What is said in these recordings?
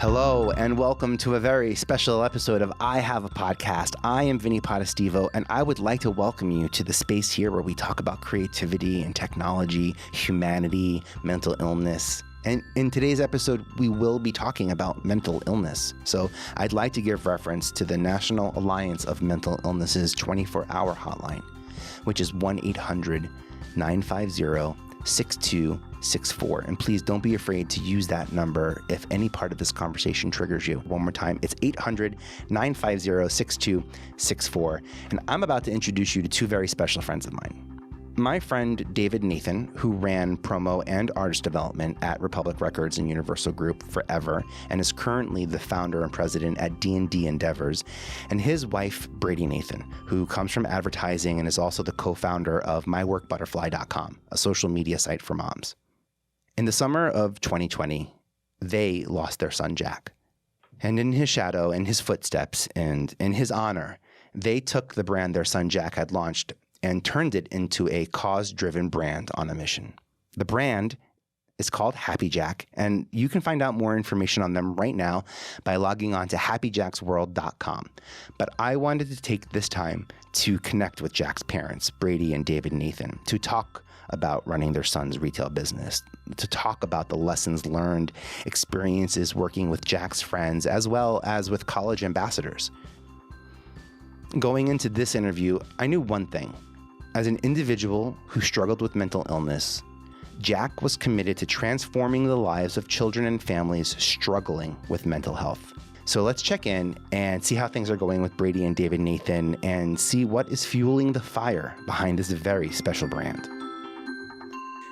Hello, and welcome to a very special episode of I Have a Podcast. I am Vinnie Potestivo, and I would like to welcome you to the space here where we talk about creativity and technology, humanity, mental illness. And in today's episode, we will be talking about mental illness. So I'd like to give reference to the National Alliance of Mental Illnesses 24-hour hotline, which is 1-800-950-6264. And please don't be afraid to use that number if any part of this conversation triggers you. One more time, it's 800-950-6264. And I'm about to introduce you to two very special friends of mine. My friend David Nathan, who ran promo and artist development at Republic Records and Universal Group forever, and is currently the founder and president at D&D Endeavors, and his wife, Brady Nathan, who comes from advertising and is also the co-founder of myworkbutterfly.com, a social media site for moms. In the summer of 2020, they lost their son, Jack. And in his shadow, in his footsteps, and in his honor, they took the brand their son, Jack, had launched and turned it into a cause-driven brand on a mission. The brand is called Happy Jack, and you can find out more information on them right now by logging on to happyjacksworld.com. But I wanted to take this time to connect with Jack's parents, Brady and David Nathan, to talk about running their son's retail business, to talk about the lessons learned, experiences working with Jack's friends, as well as with college ambassadors. Going into this interview, I knew one thing. As an individual who struggled with mental illness, Jack was committed to transforming the lives of children and families struggling with mental health. So let's check in and see how things are going with Brady and David Nathan and see what is fueling the fire behind this very special brand.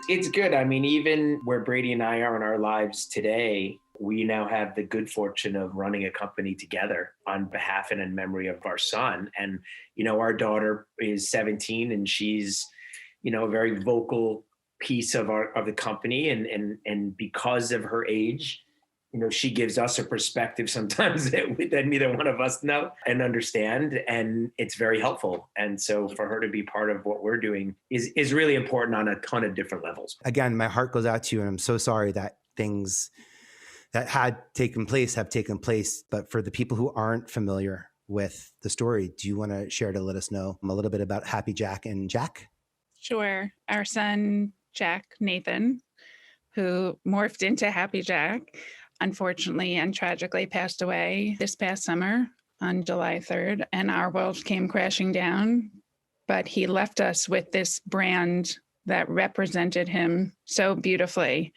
It's good. I mean, even where Brady and I are in our lives today, we now have the good fortune of running a company together on behalf and in memory of our son. And, you know, our daughter is 17 and she's, you know, a very vocal piece of the company. And because of her age, you know, she gives us a perspective sometimes that neither one of us know and understand. And it's very helpful. And so for her to be part of what we're doing is really important on a ton of different levels. Again, my heart goes out to you, and I'm so sorry that things that had taken place have taken place. But for the people who aren't familiar with the story, do you want to share to let us know a little bit about Happy Jack and Jack? Sure. Our son, Jack Nathan, who morphed into Happy Jack, unfortunately and tragically passed away this past summer on July 3rd, and our world came crashing down. But he left us with this brand that represented him so beautifully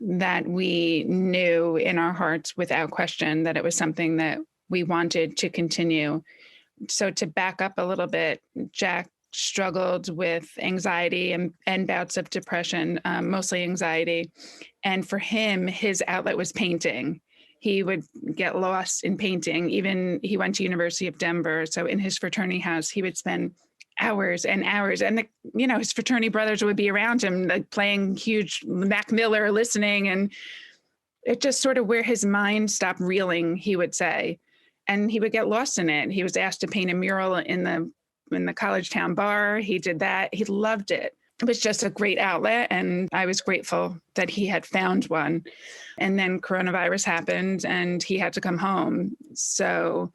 that we knew in our hearts without question that it was something that we wanted to continue. So to back up a little bit, Jack struggled with anxiety and bouts of depression, mostly anxiety. And for him, his outlet was painting. He would get lost in painting. Even he went to University of Denver. So in his fraternity house, he would spend hours and hours. And, his fraternity brothers would be around him, like playing huge Mac Miller, listening. And it just sort of where his mind stopped reeling, he would say. And he would get lost in it. He was asked to paint a mural in the college town bar. He did that. He loved it. It was just a great outlet. And I was grateful that he had found one. And then coronavirus happened and he had to come home. So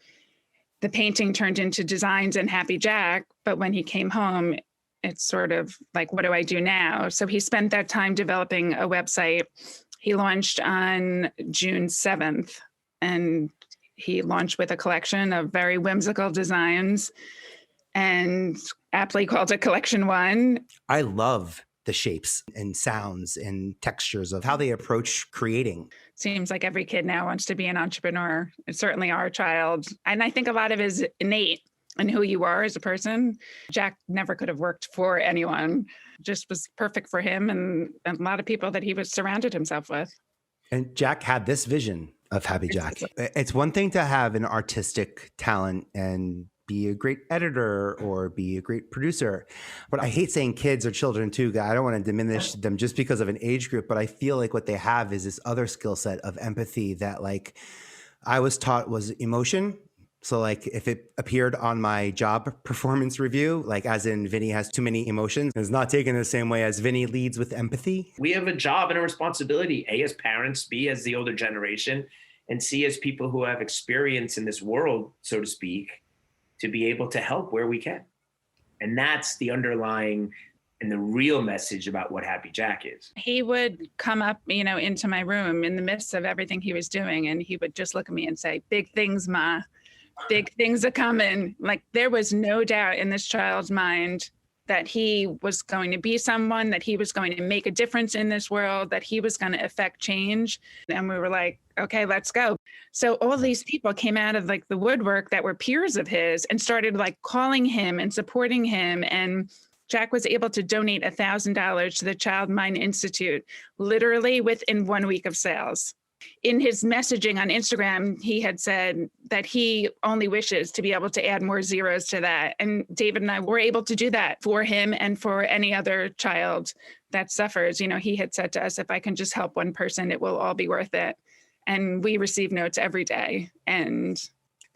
the painting turned into designs and Happy Jack. But when he came home, it's sort of like, what do I do now? So he spent that time developing a website. He launched on June 7th, and he launched with a collection of very whimsical designs and aptly called it Collection One. I love the shapes and sounds and textures of how they approach creating. Seems like every kid now wants to be an entrepreneur. It's certainly our child. And I think a lot of it is innate in who you are as a person. Jack never could have worked for anyone. Just was perfect for him and a lot of people that he was surrounded himself with. And Jack had this vision of Happy Jack. It's one thing to have an artistic talent and be a great editor or be a great producer. But I hate saying kids or children too. I don't want to diminish them just because of an age group, but I feel like what they have is this other skill set of empathy that like I was taught was emotion. So like if it appeared on my job performance review, like as in Vinnie has too many emotions, it's not taken the same way as Vinnie leads with empathy. We have a job and a responsibility, A, as parents, B, as the older generation, and see as people who have experience in this world, so to speak, to be able to help where we can. And that's the underlying and the real message about what Happy Jack is. He would come up, into my room in the midst of everything he was doing, and he would just look at me and say, "Big things, Ma. Big things are coming." Like, there was no doubt in this child's mind that he was going to be someone, that he was going to make a difference in this world, that he was going to affect change. And we were like, okay, let's go. So all these people came out of like the woodwork that were peers of his and started like calling him and supporting him. And Jack was able to donate $1,000 to the Child Mind Institute, literally within 1 week of sales. In his messaging on Instagram, he had said that he only wishes to be able to add more zeros to that. And David and I were able to do that for him and for any other child that suffers. He had said to us, if I can just help one person, it will all be worth it. And we receive notes every day. And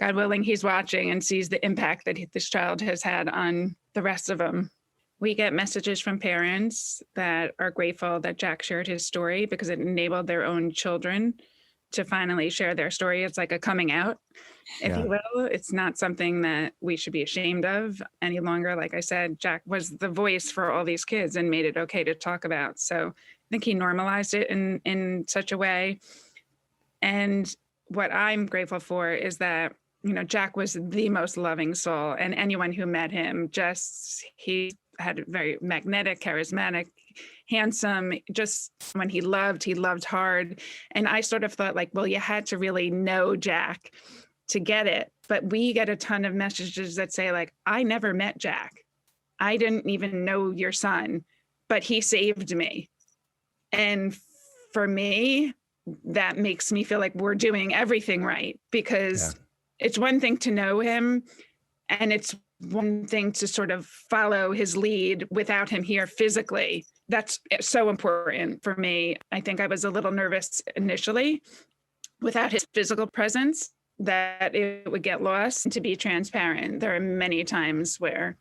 God willing, he's watching and sees the impact that this child has had on the rest of them. We get messages from parents that are grateful that Jack shared his story because it enabled their own children to finally share their story. It's like a coming out, if you will. It's not something that we should be ashamed of any longer. Like I said, Jack was the voice for all these kids and made it okay to talk about. So I think he normalized it in such a way. And what I'm grateful for is that, Jack was the most loving soul, and anyone who met him, he had very magnetic, charismatic, handsome. Just when he loved hard. And I sort of thought like, well, you had to really know Jack to get it. But we get a ton of messages that say like, I never met Jack. I didn't even know your son, but he saved me. And for me, that makes me feel like we're doing everything right, because it's one thing to know him, and it's one thing to sort of follow his lead without him here physically. That's so important for me. I think I was a little nervous initially without his physical presence, that it would get lost. To be transparent, there are many times where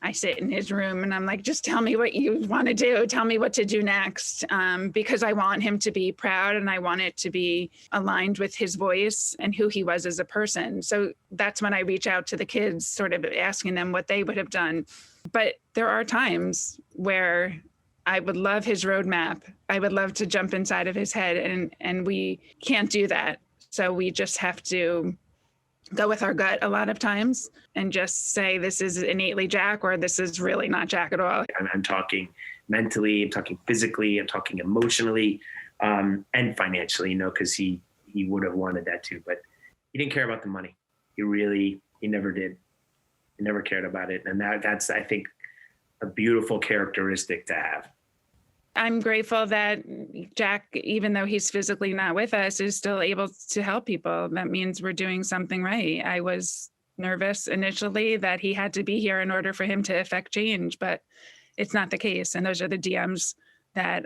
I sit in his room and I'm like, just tell me what you want to do. Tell me what to do next. Because I want him to be proud, and I want it to be aligned with his voice and who he was as a person. So that's when I reach out to the kids, sort of asking them what they would have done. But there are times where I would love his roadmap. I would love to jump inside of his head, and we can't do that. So we just have to go with our gut a lot of times and just say, this is innately Jack, or this is really not Jack at all. I'm talking mentally, I'm talking physically, I'm talking emotionally, and financially, because he would have wanted that too, but he didn't care about the money. He never did. He never cared about it. And that's, I think, a beautiful characteristic to have. I'm grateful that Jack, even though he's physically not with us, is still able to help people. That means we're doing something right. I was nervous initially that he had to be here in order for him to affect change, but it's not the case. And those are the DMs that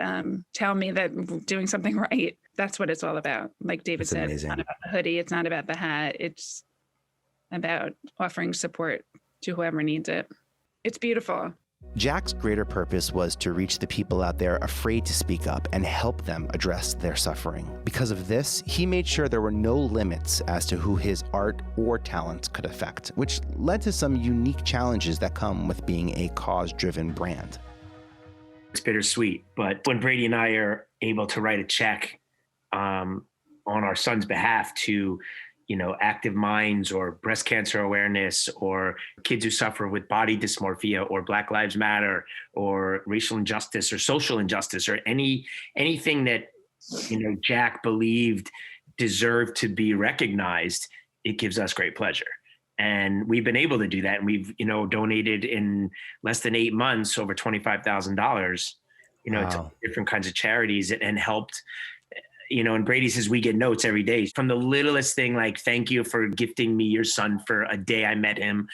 tell me that we're doing something right. That's what it's all about. Like David said, amazing. It's not about the hoodie. It's not about the hat. It's about offering support to whoever needs it. It's beautiful. Jack's greater purpose was to reach the people out there afraid to speak up and help them address their suffering. Because of this, he made sure there were no limits as to who his art or talents could affect, which led to some unique challenges that come with being a cause-driven brand. It's bittersweet, but when Brady and I are able to write a check on our son's behalf to Active Minds or breast cancer awareness, or kids who suffer with body dysmorphia, or Black Lives Matter, or racial injustice, or social injustice, or anything that, Jack believed deserved to be recognized, it gives us great pleasure. And we've been able to do that. And we've, donated in less than 8 months over $25,000, Wow. to different kinds of charities, and helped. And Brady says we get notes every day from the littlest thing, like, thank you for gifting me your son for a day I met him,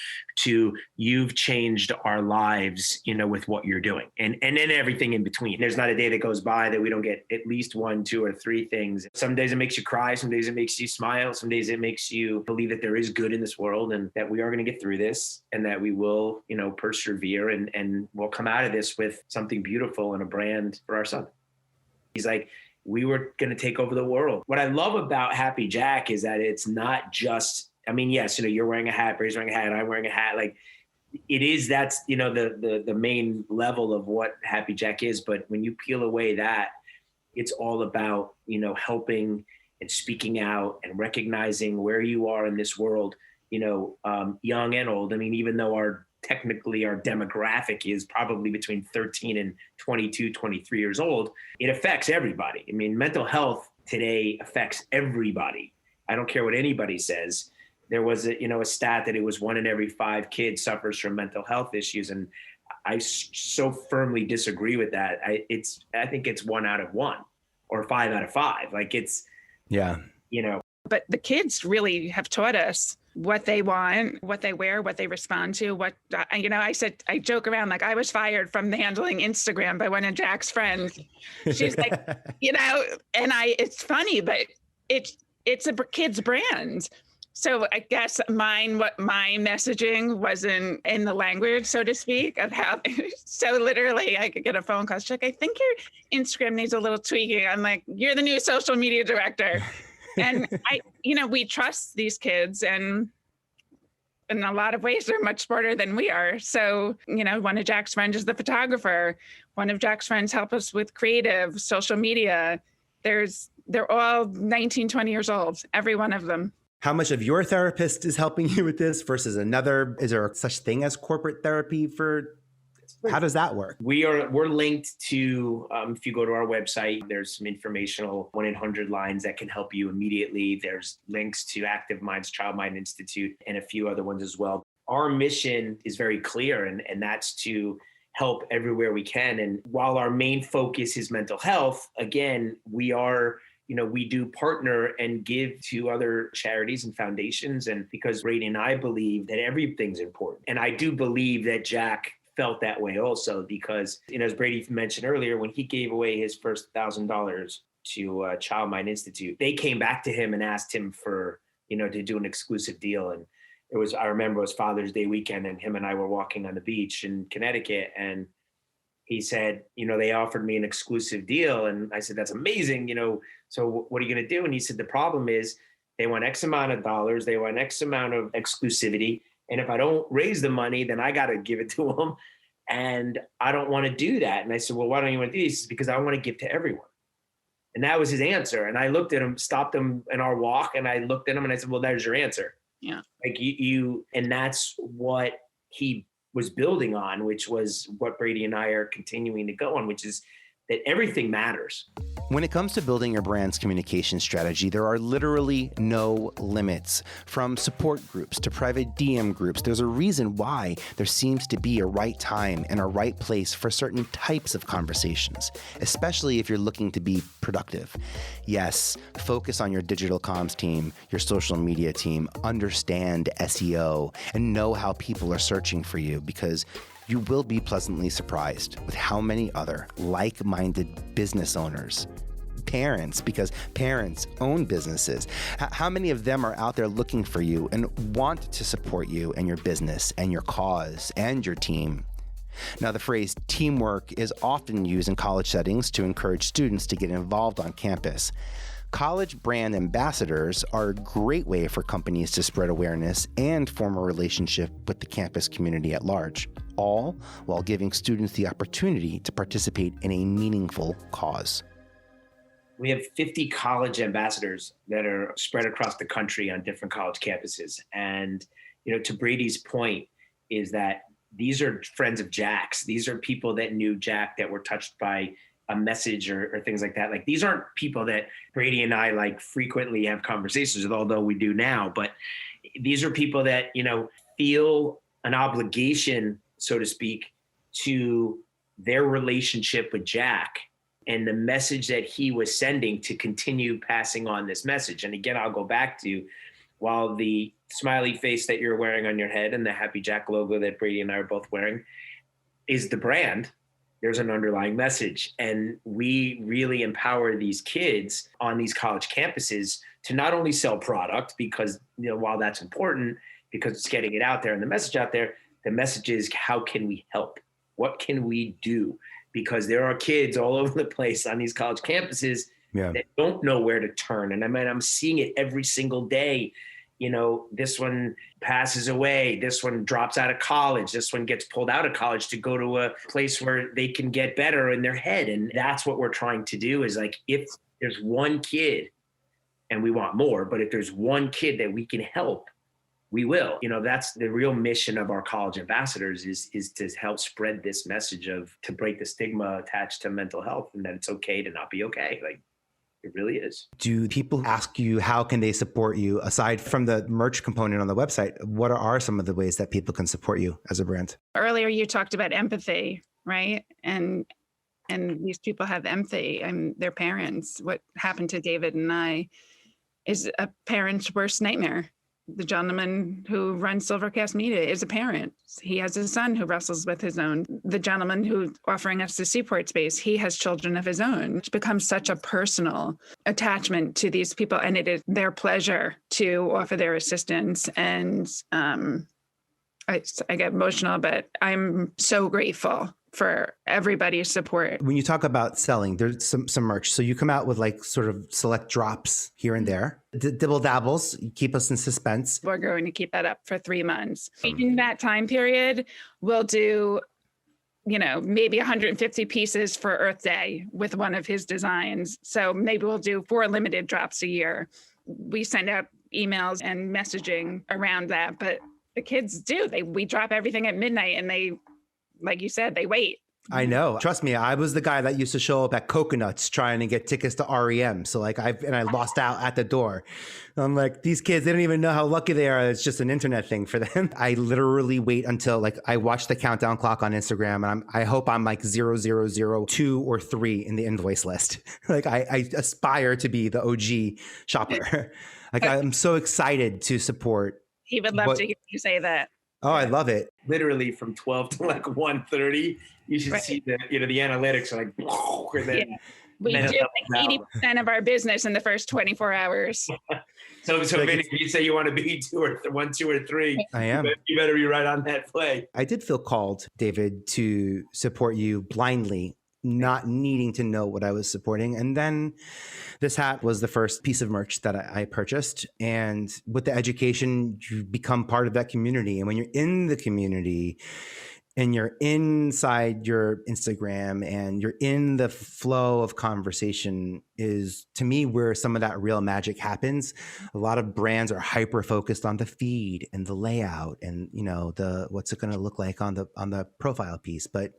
to you've changed our lives, with what you're doing, and then everything in between. There's not a day that goes by that we don't get at least 1, 2, or 3 things. Some days it makes you cry. Some days it makes you smile. Some days it makes you believe that there is good in this world, and that we are going to get through this, and that we will, persevere, and we'll come out of this with something beautiful and a brand for our son. He's like, we were going to take over the world. What I love about Happy Jack is that it's not just, I mean, yes, you're wearing a hat, Brady's wearing a hat, I'm wearing a hat. Like it is, that's, the main level of what Happy Jack is. But when you peel away that, it's all about, helping and speaking out and recognizing where you are in this world, young and old. I mean, even though technically our demographic is probably between 13 and 22, 23 years old, it affects everybody. I mean, mental health today affects everybody. I don't care what anybody says. There was a stat that it was 1 in every 5 kids suffers from mental health issues. And I so firmly disagree with that. I think it's 1 out of 1 or 5 out of 5. Like yeah. But the kids really have taught us what they want, what they wear, what they respond to, I joke around, like I was fired from handling Instagram by one of Jack's friends. She's like, and it's funny, but it's a kid's brand. So I guess my messaging wasn't in the language, so to speak, of how, so literally I could get a phone call. She's like, I think your Instagram needs a little tweaking. I'm like, you're the new social media director. And we trust these kids, and in a lot of ways, they're much smarter than we are. So, one of Jack's friends is the photographer. One of Jack's friends help us with creative, social media. They're all 19, 20 years old, every one of them. How much of your therapist is helping you with this versus another? Is there such thing as corporate therapy how does that work? We're linked to, if you go to our website, there's some informational 1-800 lines that can help you immediately. There's links to Active Minds, Child Mind Institute, and a few other ones as well. Our mission is very clear, and that's to help everywhere we can. And while our main focus is mental health, again, we do partner and give to other charities and foundations. And because Brady and I believe that everything's important. And I do believe that Jack felt that way also, because, as Brady mentioned earlier, when he gave away his first $1,000 to Child Mind Institute, they came back to him and asked him for, to do an exclusive deal. And I remember it was Father's Day weekend, and him and I were walking on the beach in Connecticut, and he said, they offered me an exclusive deal. And I said, that's amazing. So what are you going to do? And he said, the problem is they want X amount of dollars. They want X amount of exclusivity. And if I don't raise the money, then I got to give it to them. And I don't want to do that. And I said, well, why don't you want to do this? He said, because I want to give to everyone. And that was his answer. And I looked at him, stopped him in our walk. And I looked at him and I said, well, there's your answer. Yeah. Like and that's what he was building on, which was what Brady and I are continuing to go on, which is that everything matters. When it comes to building your brand's communication strategy, there are literally no limits. From support groups to private DM groups, there's a reason why there seems to be a right time and a right place for certain types of conversations, especially if you're looking to be productive. Yes, focus on your digital comms team, your social media team, understand SEO, and know how people are searching for you, because you will be pleasantly surprised with how many other like-minded business owners, parents, because parents own businesses, how many of them are out there looking for you and want to support you and your business and your cause and your team. Now, the phrase teamwork is often used in college settings to encourage students to get involved on campus. College brand ambassadors are a great way for companies to spread awareness and form a relationship with the campus community at large, all while giving students the opportunity to participate in a meaningful cause. We have 50 college ambassadors that are spread across the country on different college campuses. And, to Brady's point, is that these are friends of Jack's. These are people that knew Jack, that were touched by a message or things like that. Like, these aren't people that Brady and I frequently have conversations with, although we do now, but these are people that, feel an obligation, so to speak, to their relationship with Jack and the message that he was sending, to continue passing on this message. And again, I'll go back to, while the smiley face that you're wearing on your head and the Happy Jack logo that Brady and I are both wearing is the brand, there's an underlying message. And we really empower these kids on these college campuses to not only sell product, because, while that's important, because it's getting it out there and the message out there, the message is, how can we help? What can we do? Because there are kids all over the place on these college campuses that don't know where to turn. And I mean, I'm seeing it every single day. You know, this one passes away. This one drops out of college. This one gets pulled out of college to go to a place where they can get better in their head. And that's what we're trying to do is like, if there's one kid, and we want more, but if there's one kid that we can help, we will. You know, that's the real mission of our college ambassadors is to help spread this message to break the stigma attached to mental health and that it's okay to not be okay. Like, it really is. Do people ask you how can they support you aside from the merch component on the website? What are some of the ways that people can support you as a brand? Earlier, you talked about empathy, right? And these people have empathy. And their parents. What happened to David and I is a parent's worst nightmare. The gentleman who runs Silvercast Media is a parent. He has a son who wrestles with his own. The gentleman who's offering us the Seaport space, he has children of his own. It's become such a personal attachment to these people, and it is their pleasure to offer their assistance. And I get emotional, but I'm so grateful for everybody's support. When you talk about selling, there's some merch. So you come out with like sort of select drops here and there. Dibble dabbles, you keep us in suspense. We're going to keep that up for 3 months. In that time period, we'll do, you know, maybe 150 pieces for Earth Day with one of his designs. So maybe we'll do 4 limited drops a year. We send out emails and messaging around that, but the kids do. We drop everything at midnight and they, like you said, they wait. I know. Trust me, I was the guy that used to show up at Coconuts trying to get tickets to REM. So like I lost out at the door. I'm like, these kids, they don't even know how lucky they are. It's just an internet thing for them. I literally wait until like I watch the countdown clock on Instagram and I hope I'm like 0002 or 3 in the invoice list. Like I aspire to be the OG shopper. Like I'm so excited to support. He would love to hear you say that. Oh, I love it. Literally from 12 to like 1:30, you should see the analytics are like, and then, we do like 80% of our business in the first 24 hours. So Vinnie, if you say you want to be 1, 2, or 3, I am. You better be right on that play. I did feel called, David, to support you blindly, not needing to know what I was supporting. And then this hat was the first piece of merch that I purchased. And with the education, you become part of that community. And when you're in the community and you're inside your Instagram and you're in the flow of conversation is, to me, where some of that real magic happens. A lot of brands are hyper focused on the feed and the layout and, you know, what's it going to look like on the profile piece. But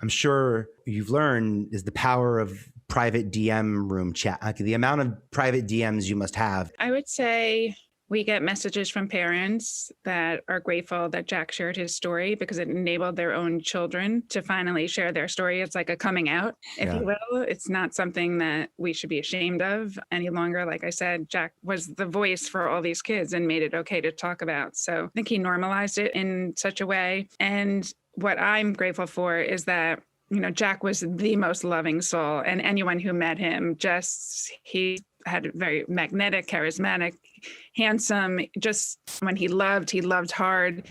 I'm sure you've learned is the power of private DM room chat, like the amount of private DMs you must have. I would say we get messages from parents that are grateful that Jack shared his story because it enabled their own children to finally share their story. It's like a coming out, if you will. It's not something that we should be ashamed of any longer. Like I said, Jack was the voice for all these kids and made it okay to talk about. So I think he normalized it in such a way. And what I'm grateful for is that, you know, Jack was the most loving soul, and anyone who met him, he had very magnetic, charismatic, handsome. Just when he loved hard.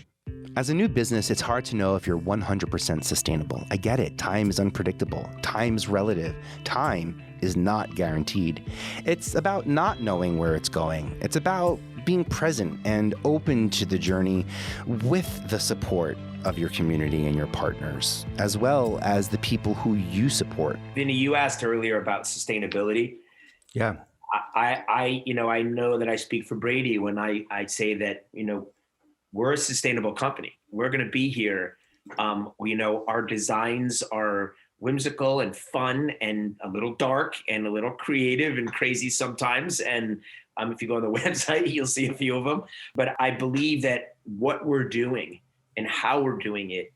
As a new business, it's hard to know if you're 100% sustainable. I get it. Time is unpredictable. Time's relative. Time is not guaranteed. It's about not knowing where it's going. It's about being present and open to the journey with the support of your community and your partners, as well as the people who you support. Vinnie, you asked earlier about sustainability. Yeah. I know that I speak for Brady when I say that, you know, we're a sustainable company. We're going to be here. You know, our designs are whimsical and fun and a little dark and a little creative and crazy sometimes. And if you go on the website, you'll see a few of them. But I believe that what we're doing and how we're doing it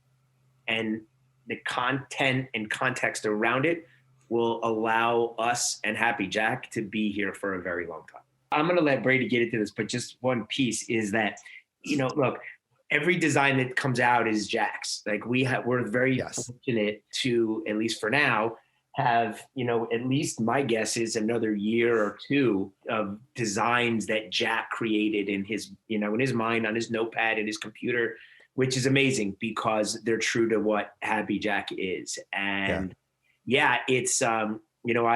and the content and context around it will allow us and Happy Jack to be here for a very long time. I'm going to let Brady get into this, but just one piece is that, you know, look, every design that comes out is Jack's. Like we're very fortunate to, at least for now, have, you know, at least my guess is another year or 2 of designs that Jack created in his, you know, in his mind, on his notepad, in his computer, which is amazing because they're true to what Happy Jack is. And it's, you know,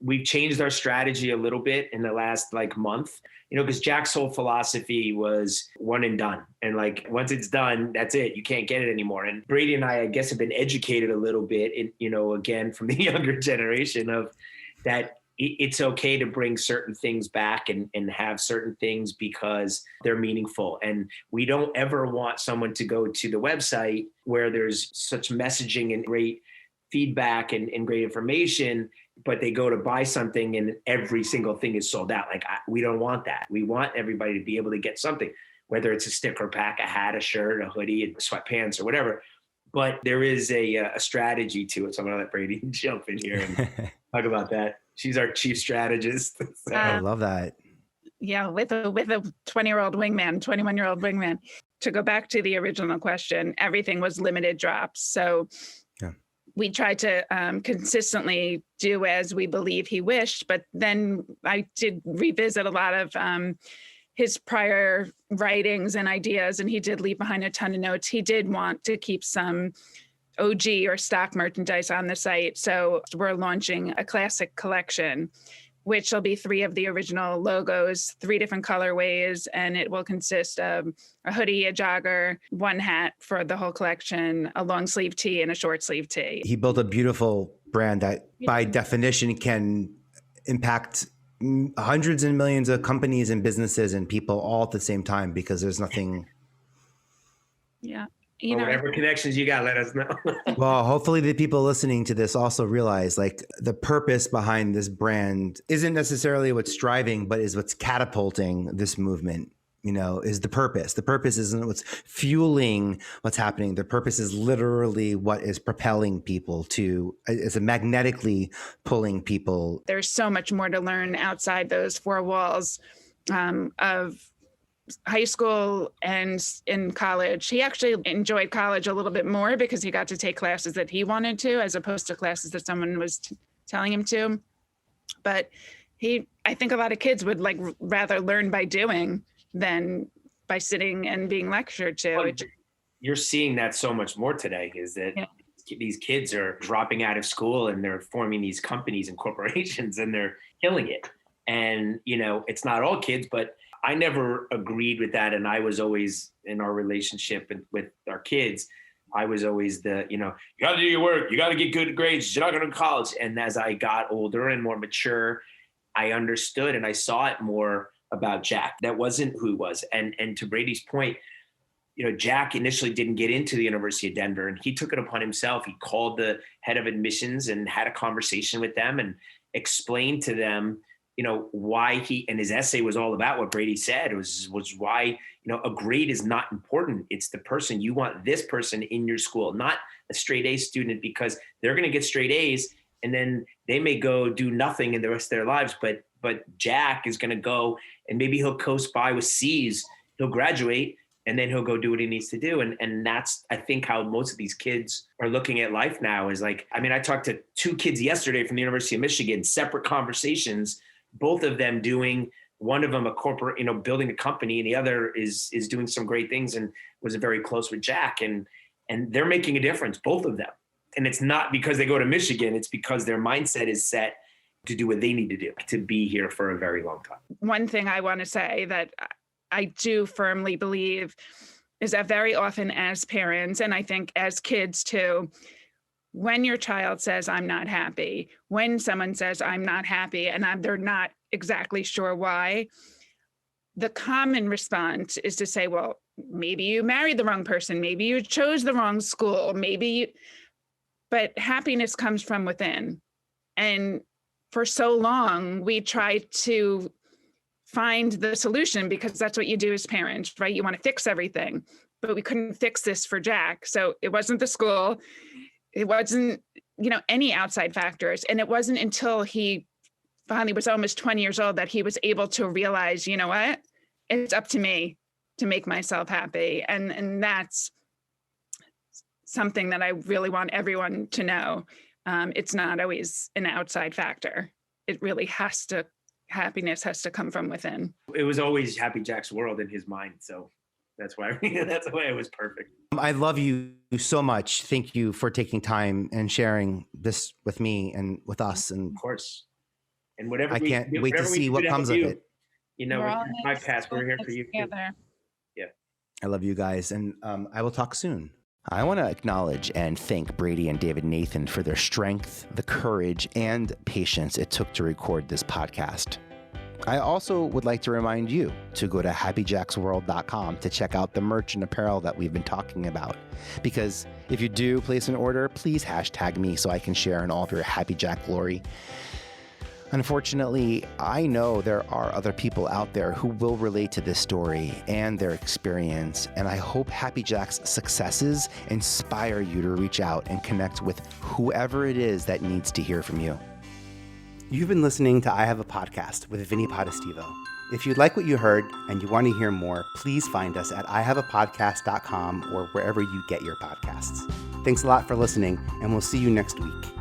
we've changed our strategy a little bit in the last like month, because Jack's whole philosophy was one and done. And like, once it's done, that's it. You can't get it anymore. And Brady and I guess, have been educated a little bit, again, from the younger generation of that it's okay to bring certain things back and have certain things because they're meaningful. And we don't ever want someone to go to the website where there's such messaging and great feedback and great information, but they go to buy something and every single thing is sold out. Like, we don't want that. We want everybody to be able to get something, whether it's a sticker pack, a hat, a shirt, a hoodie, sweatpants, or whatever. But there is a strategy to it. So I'm going to let Brady jump in here and talk about that. She's our chief strategist. So. I love that. Yeah, with a 20-year-old wingman, 21-year-old wingman. To go back to the original question, everything was limited drops. So we tried to consistently do as we believe he wished. But then I did revisit a lot of his prior writings and ideas, and he did leave behind a ton of notes. He did want to keep some OG or stock merchandise on the site. So we're launching a classic collection, which will be 3 of the original logos, 3 different colorways, and it will consist of a hoodie, a jogger, 1 hat for the whole collection, a long sleeve tee, and a short sleeve tee. He built a beautiful brand that by definition can impact hundreds and millions of companies and businesses and people all at the same time, because there's nothing. Yeah. Whatever connections you got, let us know. Well, hopefully the people listening to this also realize like the purpose behind this brand isn't necessarily what's driving, but is what's catapulting this movement, is the purpose. The purpose isn't what's fueling what's happening. The purpose is literally what is propelling people is magnetically pulling people. There's so much more to learn outside those 4 walls of high school and in college. He actually enjoyed college a little bit more because he got to take classes that he wanted to, as opposed to classes that someone was telling him to. But I think a lot of kids would like rather learn by doing than by sitting and being lectured to. Well, you're seeing that so much more today, is that these kids are dropping out of school and they're forming these companies and corporations and they're killing it. And, it's not all kids, but I never agreed with that. And I was always, in our relationship with our kids, I was always you got to do your work. You got to get good grades. You're not going to college. And as I got older and more mature, I understood and I saw it more about Jack. That wasn't who he was. And to Brady's point, Jack initially didn't get into the University of Denver, and he took it upon himself. He called the head of admissions and had a conversation with them and explained to them why and his essay was all about what Brady said. It was why, a grade is not important. It's the person. You want this person in your school, not a straight A student, because they're going to get straight A's and then they may go do nothing in the rest of their lives. But Jack is going to go and maybe he'll coast by with C's. He'll graduate and then he'll go do what he needs to do. And that's, I think, how most of these kids are looking at life now is like, I talked to 2 kids yesterday from the University of Michigan, separate conversations, both of them doing, one of them a corporate, building a company, and the other is doing some great things and was very close with Jack. And they're making a difference, both of them. And it's not because they go to Michigan, it's because their mindset is set to do what they need to do, to be here for a very long time. One thing I want to say that I do firmly believe is that very often as parents, and I think as kids too, when your child says, I'm not happy, when someone says, I'm not happy, and they're not exactly sure why, the common response is to say, well, maybe you married the wrong person, maybe you chose the wrong school, but happiness comes from within. And for so long, we try to find the solution because that's what you do as parents, right? You want to fix everything, but we couldn't fix this for Jack. So it wasn't the school. It wasn't, any outside factors. And it wasn't until he finally was almost 20 years old that he was able to realize, you know what, it's up to me to make myself happy. And that's something that I really want everyone to know. It's not always an outside factor. It really happiness has to come from within. It was always Happy Jack's world in his mind. So that's why it was perfect. I love you so much. Thank you for taking time and sharing this with me and with us. And of course. And whatever I we can't do- wait to whatever we see do what help comes of you, it. You know, We're with all your in this podcast, we're here for you too. together. I love you guys, and I will talk soon. I want to acknowledge and thank Brady and David Nathan for their strength, the courage, and patience it took to record this podcast. I also would like to remind you to go to happyjacksworld.com to check out the merch and apparel that we've been talking about. Because if you do place an order, please hashtag me so I can share in all of your Happy Jack glory. Unfortunately, I know there are other people out there who will relate to this story and their experience, and I hope Happy Jack's successes inspire you to reach out and connect with whoever it is that needs to hear from you. You've been listening to I Have a Podcast with Vinnie Potestivo. If you like what you heard and you want to hear more, please find us at ihaveapodcast.com or wherever you get your podcasts. Thanks a lot for listening, and we'll see you next week.